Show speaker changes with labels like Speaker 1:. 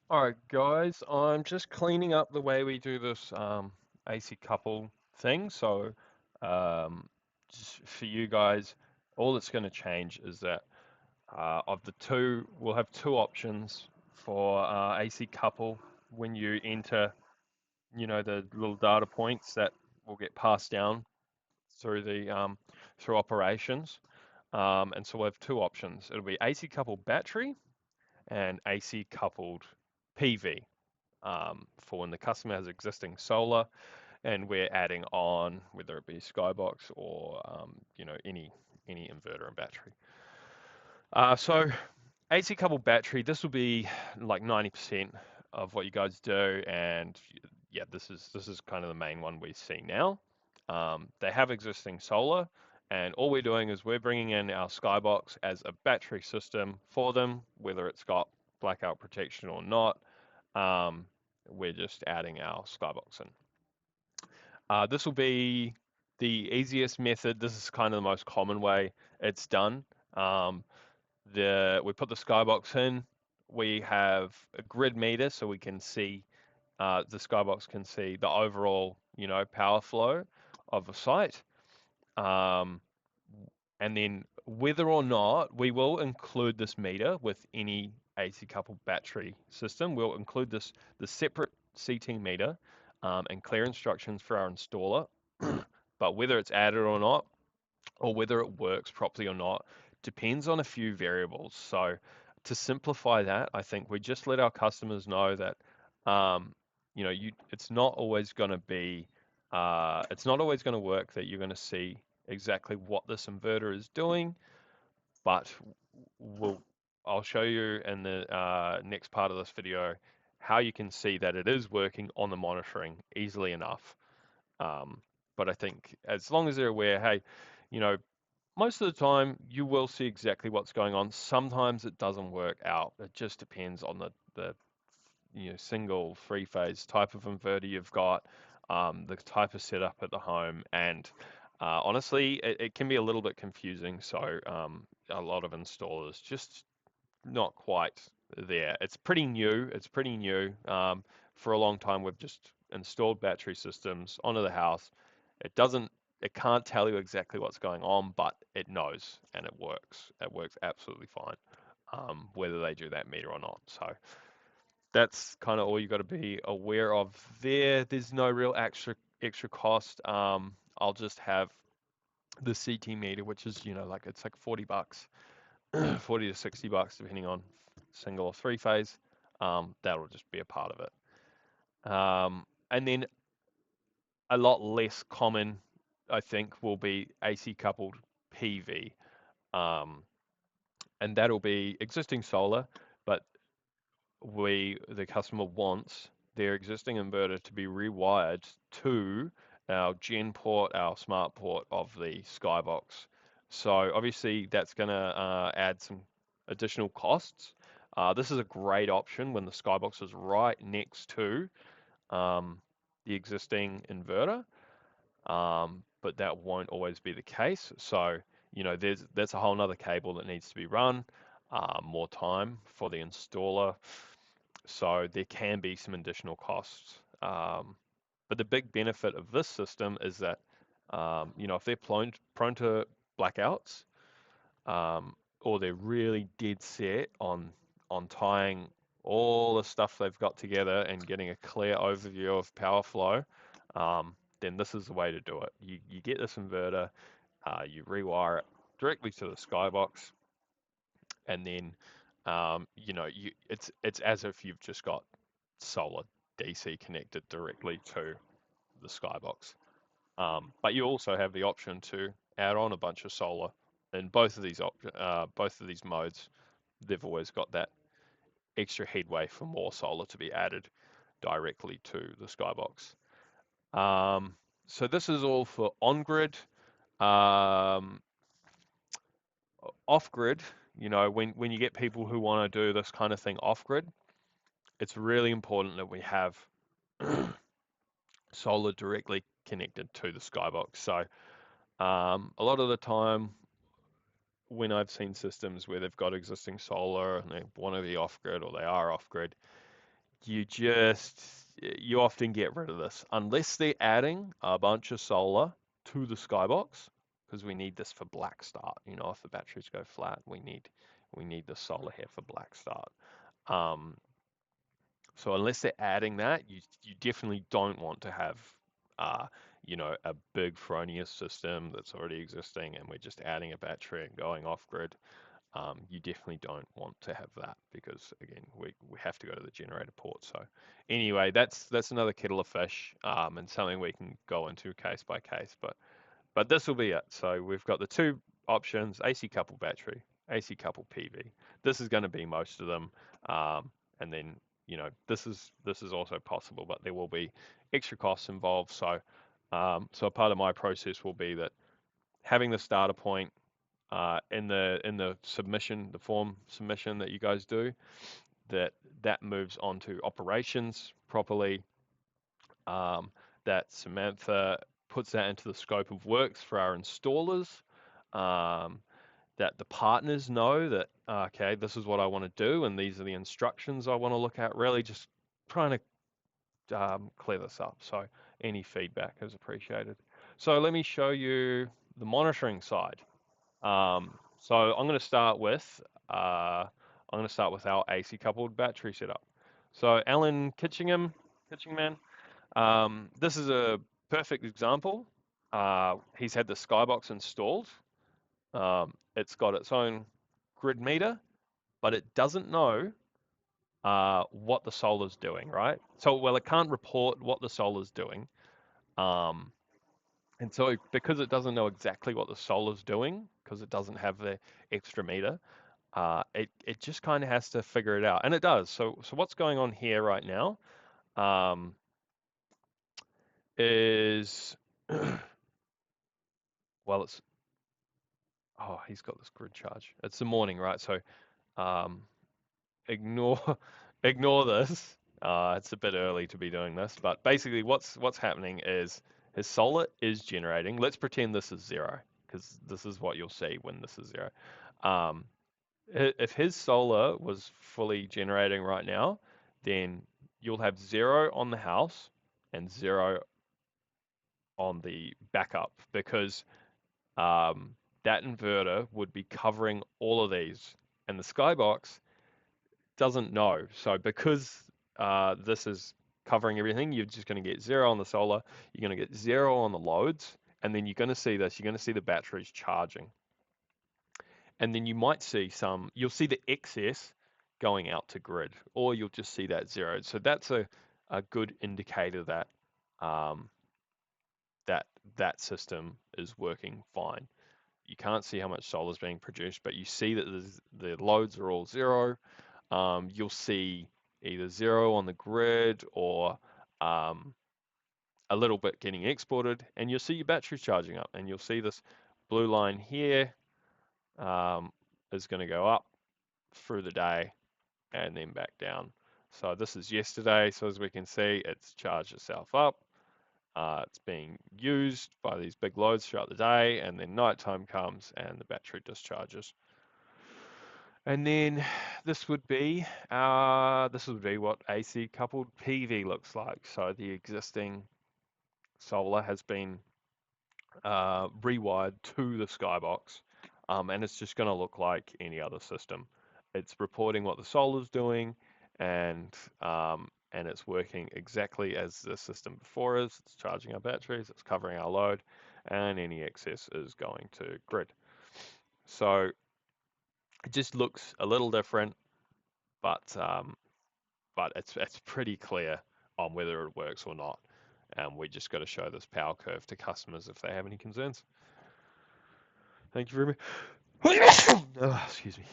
Speaker 1: All right, guys, I'm just cleaning up the way we do this AC couple thing. So, just for you guys, all that's going to change is that of the two, we'll have two options for AC couple when you enter, the little data points that will get passed down through the through operations. And so we'll have two options. It'll be AC coupled battery and AC coupled PV. For when the customer has existing solar and we're adding on, whether it be Skybox or any inverter and battery. So AC coupled battery, this will be like 90% of what you guys do, and yeah, this is kind of the main one we see now. They have existing solar, and all we're doing is we're bringing in our Skybox as a battery system for them, whether it's got blackout protection or not. Um, we're just adding our Skybox in. This will be the easiest method. This is kind of the most common way it's done. Um, we put the Skybox in. We have a grid meter, so we can see the Skybox can see the overall, power flow of a site. Um, and then whether or not we will include this meter with any AC coupled battery system, we'll include the separate CT meter and clear instructions for our installer. But whether it's added or not, or whether it works properly or not, depends on a few variables. So to simplify that, I think we just let our customers know that um, it's not always going to be it's not always going to work that you're going to see exactly what this inverter is doing, but we'll I'll show you in the next part of this video how you can see that it is working on the monitoring easily enough. Um, but I think as long as they're aware, hey, you know, most of the time you will see exactly what's going on. Sometimes it doesn't work out. It just depends on the single three phase type of inverter you've got, the type of setup at the home, and honestly, it can be a little bit confusing. So a lot of installers just not quite there. It's pretty new. It's pretty new. For a long time, we've just installed battery systems onto the house. It doesn't, it can't tell you exactly what's going on, but it knows and it works. It works absolutely fine, whether they do that meter or not. So that's kind of all you got to be aware of there. There's no real extra cost. I'll just have the CT meter, which is like it's like $40 40 to $60 depending on single or three phase. That'll just be a part of it. And then a lot less common, I think, will be AC coupled PV. Um, and that'll be existing solar, but the customer wants their existing inverter to be rewired to our gen port, our smart port of the Skybox. So obviously that's going to add some additional costs. This is a great option when the Skybox is right next to um, the existing inverter, but that won't always be the case. So that's a whole nother cable that needs to be run, more time for the installer, so there can be some additional costs. But the big benefit of this system is that, if they're prone to blackouts, or they're really dead set on tying all the stuff they've got together and getting a clear overview of power flow, then this is the way to do it. You get this inverter, you rewire it directly to the Skybox, and then it's as if you've just got solar DC connected directly to the Skybox. But you also have the option to add on a bunch of solar in both of these modes. They've always got that extra headway for more solar to be added directly to the Skybox. So this is all for on grid. Um, Off grid, when you get people who want to do this kind of thing off grid, it's really important that we have solar directly connected to the Skybox. So a lot of the time, when I've seen systems where they've got existing solar and they want to be off grid or they are off grid, you often get rid of this unless they're adding a bunch of solar to the skybox because we need this for black start. You know, if the batteries go flat, we need the solar here for black start. Um, so unless they're adding that, you definitely don't want to have uh, a big Fronius system that's already existing and we're just adding a battery and going off grid. You definitely don't want to have that because again we have to go to the generator port. So anyway, that's another kettle of fish and something we can go into case by case. But this will be it. So we've got the two options: AC coupled battery, AC coupled PV. This is going to be most of them, and then this is also possible, but there will be extra costs involved. So part of my process will be that having the starter point in the submission, the form submission that you guys do, that moves on to operations properly. That Samantha puts that into the scope of works for our installers. That the partners know that okay, this is what I want to do, and these are the instructions I want to look at. Really, just trying to clear this up. So any feedback is appreciated. So let me show you the monitoring side. So I'm going to start with our AC coupled battery setup. So Alan Kitchingman, this is a perfect example. He's had the Skybox installed. It's got its own grid meter, but it doesn't know what the solar's doing, right? So, well, it can't report what the solar's doing. And so because it doesn't know exactly what the solar's doing, because it doesn't have the extra meter, it just kind of has to figure it out, and it does. So what's going on here right now is, well, he's got this grid charge. It's the morning, right? So ignore ignore this. It's a bit early to be doing this, but basically what's happening is his solar is generating. Let's pretend this is zero, because this is what you'll see when this is zero. If his solar was fully generating right now, then you'll have zero on the house and zero on the backup, because that inverter would be covering all of these, and the Skybox doesn't know. So because this is covering everything, you're just going to get zero on the solar, you're going to get zero on the loads, and then you're going to see this, you're going to see the batteries charging. And then you'll see the excess going out to grid, or you'll just see that zero. So that's a good indicator that that system is working fine. You can't see how much solar is being produced, but you see that the loads are all zero. You'll see either zero on the grid or a little bit getting exported, and you'll see your batteries charging up, and you'll see this blue line here is going to go up through the day and then back down. So this is yesterday, so as we can see, it's charged itself up. It's being used by these big loads throughout the day, and then nighttime comes and the battery discharges. And then this would be what AC coupled PV looks like. So the existing solar has been rewired to the Skybox, and it's just going to look like any other system. It's reporting what the solar's doing, and it's working exactly as the system before is. It's charging our batteries, it's covering our load, and any excess is going to grid. So it just looks a little different, but it's pretty clear on whether it works or not. And we just got to show this power curve to customers if they have any concerns. Thank you very much. Oh, excuse me.